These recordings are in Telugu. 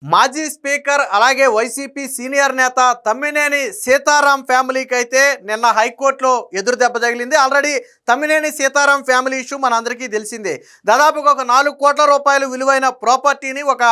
మాజీ స్పీకర్ అలాగే వైసీపీ సీనియర్ నేత తమ్మినేని సీతారాం ఫ్యామిలీకి అయితే నిన్న హైకోర్టులో ఎదురు దెబ్బ తగిలింది. Already Tammineni Sitaram family issue మనందరికీ తెలిసిందే. దాదాపుగా ఒక 4 కోట్ల రూపాయలు విలువైన ప్రాపర్టీని ఒక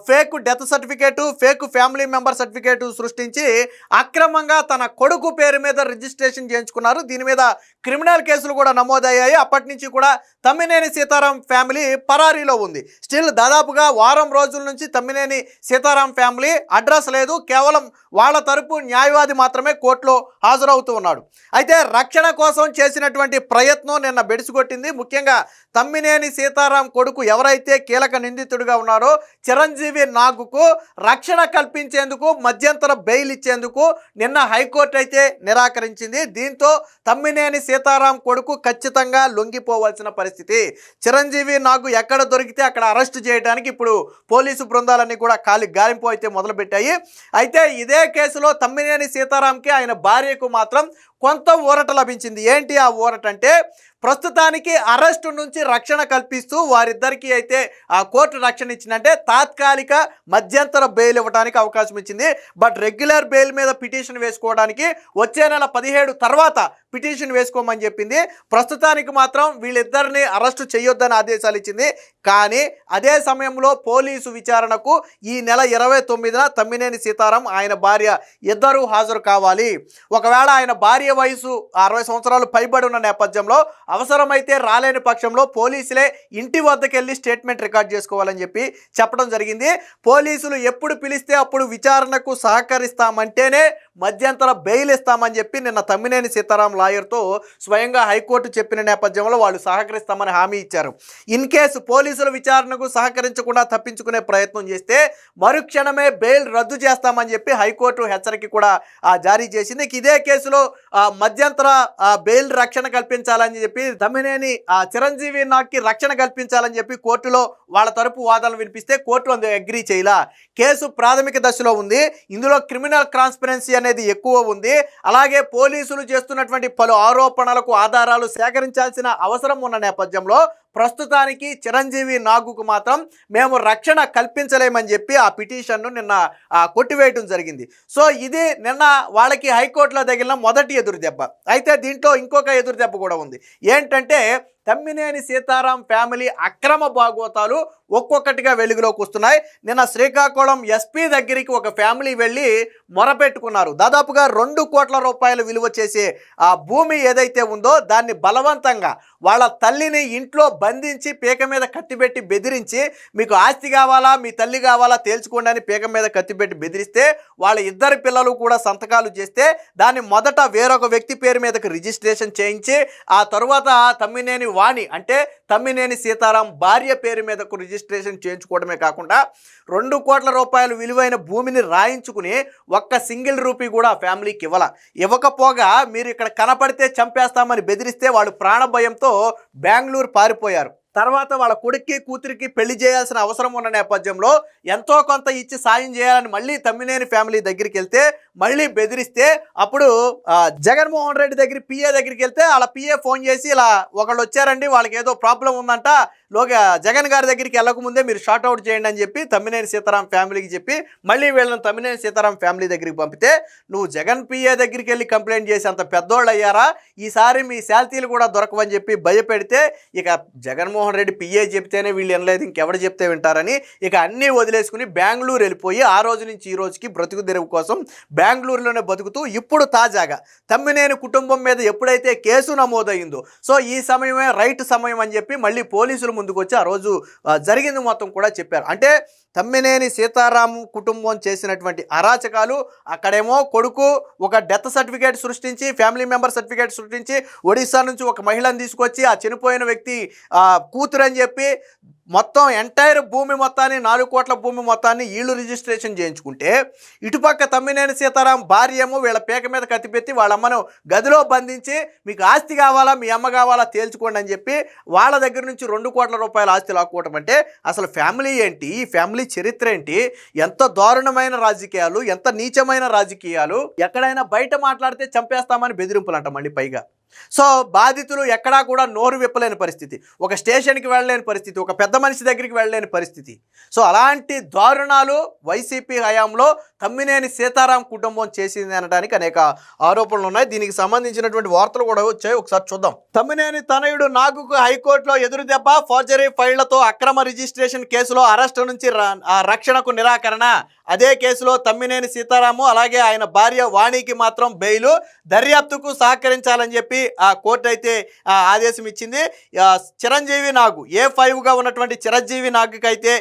fake death certificate, fake family member certificate సృష్టించి అక్రమంగా తన కొడుకు పేరు మీద రిజిస్ట్రేషన్ చేయించుకున్నారు. దీని మీద క్రిమినల్ కేసులు కూడా నమోదయ్యాయి. అప్పటి నుంచి కూడా తమ్మినేని సీతారాం ఫ్యామిలీ పరారీలో ఉంది. స్టిల్ దాదాపుగా వారం రోజుల నుంచి తమ్మినేని సీతారాం ఫ్యామిలీ అడ్రస్ లేదు. కేవలం వాళ్ళ తరపు న్యాయవాది మాత్రమే కోర్టులో హాజరవుతూ ఉన్నాడు. అయితే రక్షణ కోసం చేసినటువంటి ప్రయత్నం నిన్న బెడిసికొట్టింది. ముఖ్యంగా తమ్మినేని సీతారాం కొడుకు ఎవరైతే కీలక నిందితుడిగా ఉన్నారో చిరంజీవి నాగుకు రక్షణ కల్పించేందుకు మధ్యంతర బెయిల్ ఇచ్చేందుకు నిన్న హైకోర్టు అయితే నిరాకరించింది. దీంతో తమ్మినేని సీతారాం కొడుకు ఖచ్చితంగా లొంగిపోవాల్సిన పరిస్థితి. చిరంజీవి నాగు ఎక్కడ దొరికితే అక్కడ అరెస్ట్ చేయడానికి ఇప్పుడు పోలీసు బృందాలన్నీ కూడా గాలింపు అయితే మొదలుపెట్టాయి. అయితే ఇదే కేసులో తమ్మినేని సీతారాంకి ఆయన భార్యకు మాత్రం కొంత ఊరట లభించింది. ఏంటి ఆ ఊరట అంటే, ప్రస్తుతానికి అరెస్టు నుంచి రక్షణ కల్పిస్తూ వారిద్దరికీ అయితే ఆ కోర్టు రక్షణ ఇచ్చిందంటే తాత్కాలిక మధ్యంతర బెయిల్ ఇవ్వడానికి అవకాశం ఇచ్చింది. బట్ రెగ్యులర్ బెయిల్ మీద పిటిషన్ వేసుకోవడానికి వచ్చే నెల 17 తర్వాత పిటిషన్ వేసుకోమని చెప్పింది. ప్రస్తుతానికి మాత్రం వీళ్ళిద్దరిని అరెస్టు చేయొద్దని ఆదేశాలు ఇచ్చింది. కానీ అదే సమయంలో పోలీసు విచారణకు ఈ నెల 29న తమ్మినేని సీతారాం ఆయన భార్య ఇద్దరూ హాజరు కావాలి. ఒకవేళ ఆయన భార్య వయసు 60 సంవత్సరాలు పైబడి ఉన్న నేపథ్యంలో అవసరమైతే రాలేని పక్షంలో పోలీసులే ఇంటి వద్దకు వెళ్ళి స్టేట్మెంట్ రికార్డ్ చేసుకోవాలని చెప్పి చెప్పడం జరిగింది. పోలీసులు ఎప్పుడు పిలిస్తే అప్పుడు విచారణకు సహకరిస్తామంటేనే మధ్యంతర బెయిల్ ఇస్తామని చెప్పి నిన్న తమ్మినేని సీతారాం లాయర్తో స్వయంగా హైకోర్టు చెప్పిన నేపథ్యంలో వాళ్ళు సహకరిస్తామని హామీ ఇచ్చారు. ఇన్ కేసు పోలీసుల విచారణకు సహకరించకుండా తప్పించుకునే ప్రయత్నం చేస్తే మరుక్షణమే బెయిల్ రద్దు చేస్తామని చెప్పి హైకోర్టు హెచ్చరిక కూడా జారీ చేసింది. ఇదే కేసులో మధ్యంతర బెయిల్ రక్షణ కల్పించాలని చెప్పి తమ్మినేని చిరంజీవి నాగ్కి రక్షణ కల్పించాలని చెప్పి కోర్టులో వాళ్ళ తరపు వాదనలు వినిపిస్తే కోర్టు అందుకు అగ్రీ చేయలా. కేసు ప్రాథమిక దశలో ఉంది. ఇందులో క్రిమినల్ ట్రాన్స్పరెన్సీ అనేది ఎక్కువ ఉంది. అలాగే పోలీసులు చేస్తున్నటువంటి పలు ఆరోపణలకు ఆధారాలు సేకరించాల్సిన అవసరం ఉన్న నేపథ్యంలో ప్రస్తుతానికి చిరంజీవి నాగుకు మాత్రం మేము రక్షణ కల్పించలేమని చెప్పి ఆ పిటిషన్ను నిన్న కొట్టివేయటం జరిగింది. సో ఇది నిన్న వాళ్ళకి హైకోర్టులో తగిలిన మొదటి ఎదురు దెబ్బ. అయితే దీంట్లో ఇంకొక ఎదురు దెబ్బ కూడా ఉంది. ఏంటంటే తమ్మినేని సీతారాం ఫ్యామిలీ అక్రమ భాగోతాలు ఒక్కొక్కటిగా వెలుగులోకి వస్తున్నాయి. నిన్న శ్రీకాకుళం ఎస్పీ దగ్గరికి ఒక ఫ్యామిలీ వెళ్ళి మొరపెట్టుకున్నారు. దాదాపుగా 2 కోట్ల రూపాయలు విలువ చేసే ఆ భూమి ఏదైతే ఉందో దాన్ని బలవంతంగా వాళ్ళ తల్లిని ఇంట్లో బంధించి పీక మీద కత్తిపెట్టి బెదిరించి మీకు ఆస్తి కావాలా మీ తల్లి కావాలా తేల్చుకోండి అని పీక మీద కత్తిపెట్టి బెదిరిస్తే వాళ్ళ ఇద్దరు పిల్లలు కూడా సంతకాలు చేస్తే దాన్ని మొదట వేరొక వ్యక్తి పేరు మీదకి రిజిస్ట్రేషన్ చేయించి ఆ తరువాత తమ్మినేని వాణి అంటే తమ్మినేని సీతారాం భార్య పేరు మీదకు రిజిస్ట్రేషన్ చేయించుకోవడమే కాకుండా 2 కోట్ల రూపాయలు విలువైన భూమిని రాయించుకుని ఒక్క సింగిల్ రూపీ కూడా ఫ్యామిలీకి ఇవ్వకపోగా మీరు ఇక్కడ కనపడితే చంపేస్తామని బెదిరిస్తే వాళ్ళు ప్రాణభయంతో బెంగళూరు పారిపోయారు. తర్వాత వాళ్ళ కొడుక్కి కూతురికి పెళ్లి చేయాల్సిన అవసరం ఉన్న నేపథ్యంలో ఎంతో కొంత ఇచ్చి సాయం చేయాలని మళ్ళీ తమ్మినేని ఫ్యామిలీ దగ్గరికి వెళ్తే మళ్ళీ బెదిరిస్తే అప్పుడు జగన్మోహన్ రెడ్డి దగ్గర పిఏ దగ్గరికి వెళ్తే వాళ్ళ పిఏ ఫోన్ చేసి ఇలా ఒకళ్ళు వచ్చారండి వాళ్ళకి ఏదో ప్రాబ్లం ఉందంట జగన్ గారి దగ్గరికి వెళ్ళకముందే మీరు షార్ట్ అవుట్ చేయండి అని చెప్పి తమ్మినేని సీతారాం ఫ్యామిలీకి చెప్పి మళ్ళీ వీళ్ళని తమ్మినేని సీతారాం ఫ్యామిలీ దగ్గరికి పంపితే నువ్వు జగన్ పిఏ దగ్గరికి వెళ్ళి కంప్లైంట్ చేసి అంత పెద్దోళ్ళు అయ్యారా ఈసారి మీ శాల్తీలు కూడా దొరకవని చెప్పి భయపెడితే ఇక జగన్మోహన్ రెడ్డి పిఏ చెప్తేనే వీళ్ళు వినలేదు ఇంకెవడు చెప్తే వింటారని ఇక అన్నీ వదిలేసుకుని బెంగళూరు వెళ్ళిపోయి ఆ రోజు నుంచి ఈ రోజుకి బ్రతుకు తెరువు కోసం బెంగళూరులోనే బతుకుతూ ఇప్పుడు తాజాగా తమ్మినేని కుటుంబం మీద ఎప్పుడైతే కేసు నమోదయ్యిందో సో ఈ సమయమే రైట్ సమయం అని చెప్పి మళ్ళీ పోలీసులు ముందుకు వచ్చి ఆ రోజు జరిగింది మొత్తం కూడా చెప్పారు. అంటే తమ్మినేని సీతారాం కుటుంబం చేసినటువంటి అరాచకాలు అక్కడేమో కొడుకు ఒక డెత్ సర్టిఫికేట్ సృష్టించి ఫ్యామిలీ మెంబర్ సర్టిఫికేట్ సృష్టించి ఒడిశా నుంచి ఒక మహిళను తీసుకొచ్చి ఆ చనిపోయిన వ్యక్తి కూతురు అని చెప్పి మొత్తం ఎంటైర్ భూమి మొత్తాన్ని 4 కోట్ల భూమి మొత్తాన్ని వీళ్ళు రిజిస్ట్రేషన్ చేయించుకుంటే ఇటుపక్క తమ్మినేని సీతారాం భార్య ఏమో వీళ్ళ పేక మీద కత్తిపెట్టి వాళ్ళ అమ్మను గదిలో బంధించి మీకు ఆస్తి కావాలా మీ అమ్మ కావాలా తేల్చుకోండి అని చెప్పి వాళ్ళ దగ్గర నుంచి 2 కోట్ల రూపాయల ఆస్తి లాక్కోవటం అంటే అసలు ఫ్యామిలీ ఏంటి ఈ ఫ్యామిలీ చరిత్ర ఏంటి ఎంత దారుణమైన రాజకీయాలు ఎంత నీచమైన రాజకీయాలు ఎక్కడైనా బయట మాట్లాడితే చంపేస్తామని బెదిరింపులంట మళ్ళీ పైగా సో బాధితులు ఎక్కడా కూడా నోరు విప్పలేని పరిస్థితి, ఒక స్టేషన్కి వెళ్ళలేని పరిస్థితి, ఒక పెద్ద మనిషి దగ్గరికి వెళ్ళలేని పరిస్థితి. సో అలాంటి దారుణాలు వైసీపీ హయాంలో తమ్మినేని సీతారాం కుటుంబం చేసింది అనడానికి అనేక ఆరోపణలు ఉన్నాయి. దీనికి సంబంధించినటువంటి వార్తలు కూడా వచ్చాయి, ఒకసారి చూద్దాం. తమ్మినేని తనయుడు నాగుకు హైకోర్టులో ఎదురు దెబ్బ, ఫోర్జరీ ఫైళ్లతో అక్రమ రిజిస్ట్రేషన్ కేసులో అరెస్టు నుంచి రక్షణకు నిరాకరణ. అదే కేసులో తమ్మినేని సీతారాము అలాగే ఆయన భార్య వాణికి మాత్రం బెయిలు, దర్యాప్తుకు సహకరించాలని చెప్పి ఆ కోర్టు అయితే ఆదేశం ఇచ్చింది. చిరంజీవి నాగు A5గా ఉన్నటువంటి చిరంజీవి నాగుకి అయితే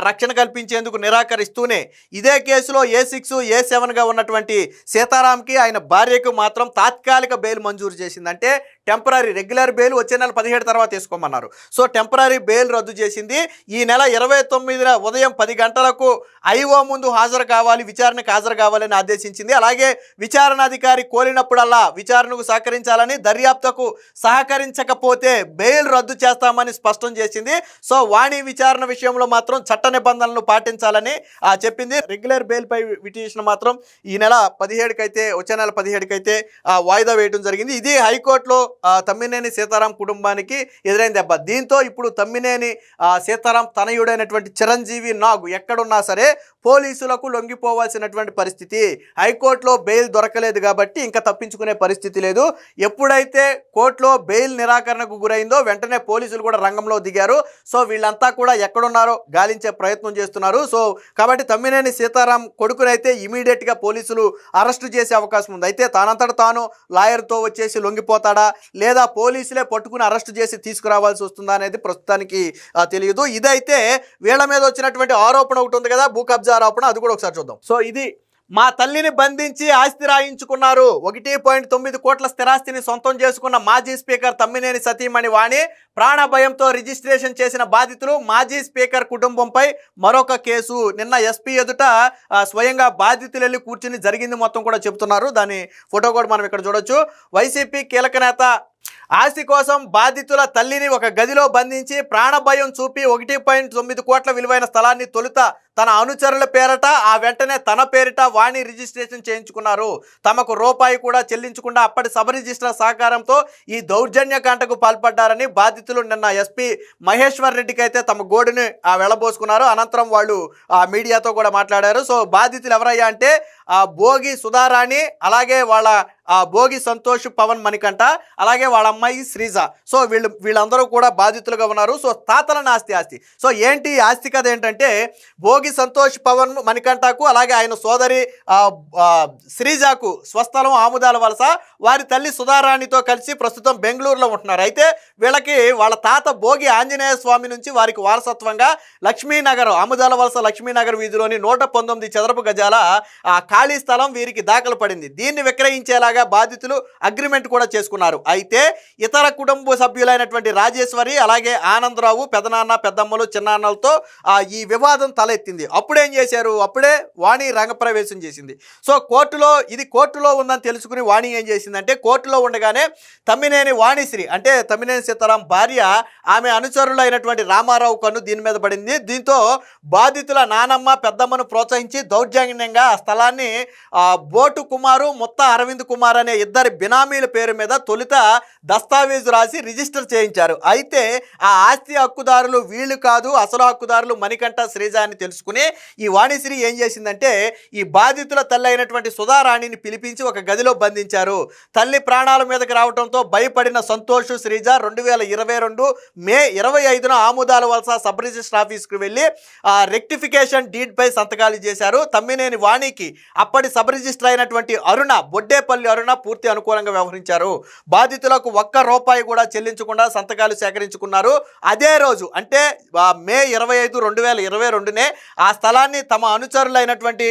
రక్షణ కల్పించేందుకు నిరాకరిస్తూనే ఇదే కేసులో A6 A7గా ఉన్నటువంటి సీతారాంకి ఆయన భార్యకు మాత్రం తాత్కాలిక బెయిల్ మంజూరు చేసింది. అంటే టెంపరీ, రెగ్యులర్ బెయిల్ వచ్చే నెల 17 తర్వాత తీసుకోమన్నారు. సో టెంపరీ బెయిల్ రద్దు చేసింది. ఈ నెల 29న ఉదయం 10 గంటలకు ఐఓ ముందు హాజరు కావాలి, విచారణకు హాజరు కావాలని ఆదేశించింది. అలాగే విచారణాధికారి కోరినప్పుడల్లా విచారణకు సహకరించాలని, దర్యాప్తుకు సహకరించకపోతే బెయిల్ రద్దు చేస్తామని స్పష్టం చేసింది. సో వాణి విచారణ విషయంలో మాత్రం చట్ట నిబంధనలను పాటించాలని చెప్పింది. రెగ్యులర్ బెయిల్ పై పిటిషన్ మాత్రం ఈ నెల 17కి అయితే, వచ్చే నెల 17కి అయితే వాయిదా వేయడం జరిగింది. ఇది హైకోర్టులో తమ్మినేని సీతారాం కుటుంబానికి ఎదురైన దెబ్బ. దీంతో ఇప్పుడు తమ్మినేని సీతారాం తనయుడైనటువంటి చిరంజీవి నాగు ఎక్కడున్నా సరే పోలీసులకు లొంగిపోవాల్సినటువంటి పరిస్థితి. హైకోర్టులో బెయిల్ దొరకలేదు కాబట్టి ఇంకా తప్పించుకునే పరిస్థితి లేదు. ఎప్పుడైతే కోర్టులో బెయిల్ నిరాకరణకు గురైందో వెంటనే పోలీసులు కూడా రంగంలో దిగారు. సో వీళ్ళంతా కూడా ఎక్కడున్నారో గాలించే ప్రయత్నం చేస్తున్నారు. సో కాబట్టి తమ్మినేని సీతారాం కొడుకునైతే ఇమీడియట్గా పోలీసులు అరెస్టు చేసే అవకాశం ఉంది. అయితే తానంతట తాను లాయర్తో వచ్చేసి లొంగిపోతాడా లేదా పోలీసులే పట్టుకుని అరెస్టు చేసి తీసుకురావాల్సి వస్తుందా అనేది ప్రస్తుతానికి తెలియదు. ఇదైతే వీళ్ళ మీద వచ్చినటువంటి ఆరోపణ ఒకటి ఉంది కదా, భూ కబ్జా ఆరోపణ, అది కూడా ఒకసారి చూద్దాం. సో ఇది మా తల్లిని బంధించి ఆస్తి రాయించుకున్నారు. 1.9 కోట్ల స్థిరాస్తిని సొంతం చేసుకున్న మాజీ స్పీకర్ తమ్మినేని సతీమణి వాణి ప్రాణభయంతో రిజిస్ట్రేషన్ చేసిన బాధితులు. మాజీ స్పీకర్ కుటుంబంపై మరొక కేసు. నిన్న ఎస్పీ ఎదుట స్వయంగా బాధితులు వెళ్ళి కూర్చుని జరిగింది మొత్తం కూడా చెబుతున్నారు. దాని ఫోటో కూడా మనం ఇక్కడ చూడొచ్చు. వైసీపీ కీలక నేత ఆస్తి కోసం బాధితుల తల్లిని ఒక గదిలో బంధించి ప్రాణభయం చూపి 1.9 కోట్ల విలువైన స్థలాన్ని తొలుత తన అనుచరుల పేరట ఆ వెంటనే తన పేరిట వాణి రిజిస్ట్రేషన్ చేయించుకున్నారు. తమకు రూపాయి కూడా చెల్లించకుండా అప్పటి సబ్ రిజిస్ట్రార్ సహకారంతో ఈ దౌర్జన్యకాండకు పాల్పడ్డారని బాధితులు నిన్న ఎస్పీ మహేశ్వర్ రెడ్డికి అయితే తమ గోడుని వెళ్ళబోసుకున్నారు. అనంతరం వాళ్ళు మీడియాతో కూడా మాట్లాడారు. సో బాధితులు ఎవరయ్యా అంటే భోగి సుధారాణి, అలాగే వాళ్ళ భోగి సంతోష్ పవన్ మణికంఠ, అలాగే వాళ్ళ అమ్మాయి శ్రీజ. సో వీళ్ళందరూ కూడా బాధితులుగా ఉన్నారు. సో తాతల ఆస్తి. సో ఏంటి ఆస్తి కథ ఏంటంటే భోగి సంతోష్ పవన్ మణికంఠకు అలాగే ఆయన సోదరి శ్రీజాకు స్వస్థలం ఆముదాల వలస, వారి తల్లి సుధారాణితో కలిసి ప్రస్తుతం బెంగళూరులో ఉంటున్నారు. అయితే వీళ్ళకి వాళ్ళ తాత భోగి ఆంజనేయ స్వామి నుంచి వారికి వారసత్వంగా లక్ష్మీనగర్, ఆముదాల వలస లక్ష్మీనగర్ వీధిలోని 119 చదరపు గజాల ఖాళీ స్థలం వీరికి దాఖలు పడింది. దీన్ని విక్రయించేలాగా బాధితులు అగ్రిమెంట్ కూడా చేసుకున్నారు. అయితే ఇతర కుటుంబ సభ్యులైనటువంటి రాజేశ్వరి అలాగే ఆనందరావు, పెదనాన్న పెద్దమ్మలు చిన్నాన్నలతో ఈ వివాదం తలెత్తింది. అప్పుడేం చేశారు, అప్పుడే వాణి రంగప్రవేశం చేసింది. సో కోర్టులో ఉందని తెలుసుకుని వాణి ఏం చేసిందంటే కోర్టులో ఉండగానే తమ్మినేని వాణిశ్రీ అంటే తమ్మినేని సీతారాం భార్య, ఆమె అనుచరులైనటువంటి రామారావు కన్ను దీని మీద పడింది. దీంతో బాధితుల నానమ్మ పెద్దమ్మను ప్రోత్సహించి దౌర్జన్యంగా ఆ స్థలాన్ని బోటు కుమారు, మొత్త అరవింద్ కుమార్ అనే ఇద్దరి బినామీల పేరు మీద తొలుత దస్తావేజు రాసి రిజిస్టర్ చేయించారు. అయితే ఆ ఆస్తి హక్కుదారులు వీళ్ళు కాదు, అసలు హక్కుదారులు మణికంఠ, శ్రీజ అని తెలుసుకుని ఈ వాణిశ్రీ ఏం చేసిందంటే ఈ బాధితుల తల్లి అయినటువంటి సుధారాణిని పిలిపించి ఒక గదిలో బంధించారు. తల్లి ప్రాణాల మీదకి రావడంతో భయపడిన సంతోష్, శ్రీజ 2022 మే 25న ఆముదాల వలస సబ్ రిజిస్టర్ ఆఫీస్కి వెళ్ళి రెక్టిఫికేషన్ డీడ్ పై సంతకాలు చేశారు. తమ్మినేని వాణికి అప్పటి సబ్ రిజిస్టర్ అయినటువంటి అరుణ, బొడ్డేపల్లి అరుణ పూర్తి అనుకూలంగా వ్యవహరించారు. బాధితులకు ఒక్క రూపాయి కూడా చెల్లించకుండా సంతకాలు సేకరించుకున్నారు. అదే రోజు అంటే మే 25, 2022నే ఆ స్థలాన్ని తమ అనుచరులైనటువంటి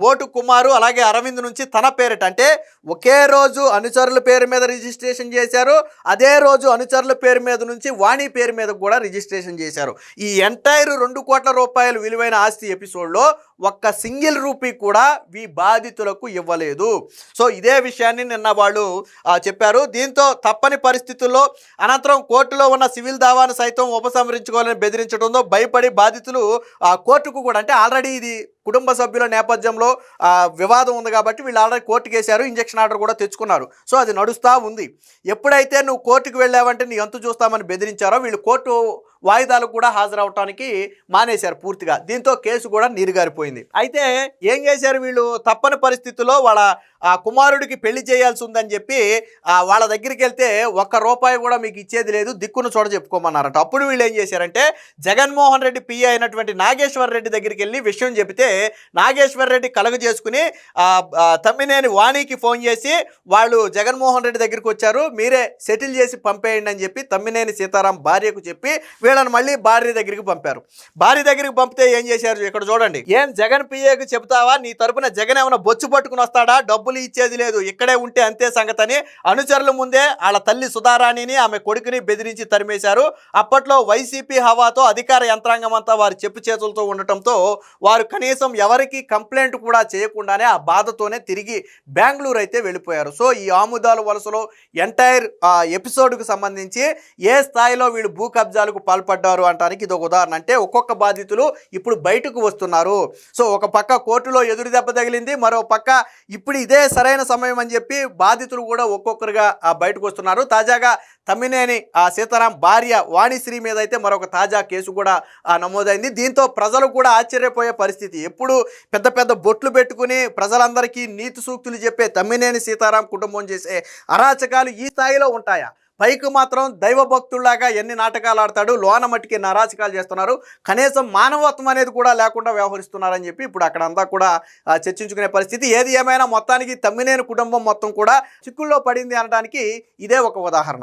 బోటు కుమారు అలాగే అరవింద్ నుంచి తన పేరిట అంటే ఒకే రోజు అనుచరుల పేరు మీద రిజిస్ట్రేషన్ చేశారు. అదే రోజు అనుచరుల పేరు మీద నుంచి వాణి పేరు మీద కూడా రిజిస్ట్రేషన్ చేశారు. ఈ ఎంటైర్ 2 కోట్ల రూపాయలు విలువైన ఆస్తి ఎపిసోడ్లో ఒక్క సింగిల్ రూపీ కూడా ఈ బాధితులకు ఇవ్వలేదు. సో ఇదే విషయాన్ని నిన్న వాళ్ళు చెప్పారు. దీంతో తప్పని పరిస్థితుల్లో అనంతరం కోర్టులో ఉన్న సివిల్ దావాను సైతం ఉపసంహరించుకోవాలని బెదిరించడంతో భయపడి బాధితులు కోర్టుకు కూడా అంటే ఆల్రెడీ ఇది కుటుంబ సభ్యుల నేపథ్యంలో వివాదం ఉంది కాబట్టి వీళ్ళు ఆల్రెడీ కోర్టుకు వేశారు, ఇంజక్షన్ ఆర్డర్ కూడా తెచ్చుకున్నారు. సో అది నడుస్తూ ఉంది. ఎప్పుడైతే నువ్వు కోర్టుకు వెళ్ళావంటే నీ ఎంతు చూస్తామని బెదిరించారో వీళ్ళు కోర్టు వాయిదాలకు కూడా హాజరవటానికి మానేశారు పూర్తిగా. దీంతో కేసు కూడా నీరుగారిపోయింది. అయితే ఏం చేశారు వీళ్ళు, తప్పని పరిస్థితుల్లో వాళ్ళ కుమారుడికి పెళ్లి చేయాల్సి ఉందని చెప్పి వాళ్ళ దగ్గరికి వెళ్తే ₹1 కూడా మీకు ఇచ్చేది లేదు, దిక్కును చోట చెప్పుకోమన్నారట. అప్పుడు వీళ్ళు ఏం చేశారంటే జగన్మోహన్ రెడ్డి పిఏ అయినటువంటి నాగేశ్వర్ రెడ్డి దగ్గరికి వెళ్ళి విషయం చెబితే నాగేశ్వర్ రెడ్డి కలగ చేసుకుని తమ్మినేని వాణికి ఫోన్ చేసి వాళ్ళు జగన్మోహన్ రెడ్డి దగ్గరికి వచ్చారు, మీరే సెటిల్ చేసి పంపేయండి అని చెప్పి తమ్మినేని సీతారాం భార్యకు చెప్పి వీళ్ళని మళ్ళీ భార్య దగ్గరికి పంపారు. భార్య దగ్గరికి పంపితే ఏం చేశారు ఇక్కడ చూడండి. ఏం జగన్ పిఏకి చెబుతావా, నీ తరపున జగన్ ఏమైనా బొచ్చు పట్టుకుని వస్తాడా, డబ్బులు ఇచ్చేది లేదు, ఇక్కడే ఉంటే అంతే సంగతని అనుచరుల ముందే వాళ్ళ తల్లి సుధారాణిని ఆమె కొడుకుని బెదిరించి తరిమేశారు. అప్పట్లో వైసీపీ హవాతో అధికార యంత్రాంగం అంతా వారి చెప్పు చేతులతో ఉండటంతో వారు కనీసం ఎవరికి కంప్లైంట్ కూడా చేయకుండానే ఆ బాధతోనే తిరిగి బెంగళూరు అయితే వెళ్ళిపోయారు. సో ఈ ఆముదాల వలసలో ఎంటైర్ ఎపిసోడ్కు సంబంధించి ఏ స్థాయిలో వీళ్ళు భూ కబ్జాలకు పాల్పడ్డారు అంటానికి ఇది ఒక ఉదాహరణ. అంటే ఒక్కొక్క బాధితులు ఇప్పుడు బయటకు వస్తున్నారు. సో ఒక పక్క కోర్టులో ఎదురు దెబ్బ తగిలింది, మరో పక్క ఇప్పుడు ఇదే సరైన సమయం అని చెప్పి బాధితులు కూడా ఒక్కొక్కరుగా బయటకు వస్తున్నారు. తాజాగా తమ్మినేని సీతారాం భార్య వాణిశ్రీ మీద అయితే మరొక తాజా కేసు కూడా నమోదైంది. దీంతో ప్రజలు కూడా ఆశ్చర్యపోయే పరిస్థితి. ఎప్పుడు పెద్ద పెద్ద బొట్లు పెట్టుకుని ప్రజలందరికీ నీతి సూక్తులు చెప్పే తమ్మినేని సీతారాం కుటుంబం చేసే అరాచకాలు ఈ స్థాయిలో ఉంటాయా? పైకి మాత్రం దైవభక్తుల్లాగా ఎన్ని నాటకాలు ఆడతాడు, లోన మట్టికి నారాచకాలు చేస్తున్నారు, కనీసం మానవత్వం అనేది కూడా లేకుండా వ్యవహరిస్తున్నారని చెప్పి ఇప్పుడు అక్కడంతా కూడా చర్చించుకునే పరిస్థితి. ఏది ఏమైనా మొత్తానికి తమ్మినేని కుటుంబం మొత్తం కూడా చిక్కుల్లో పడింది అనడానికి ఇదే ఒక ఉదాహరణ.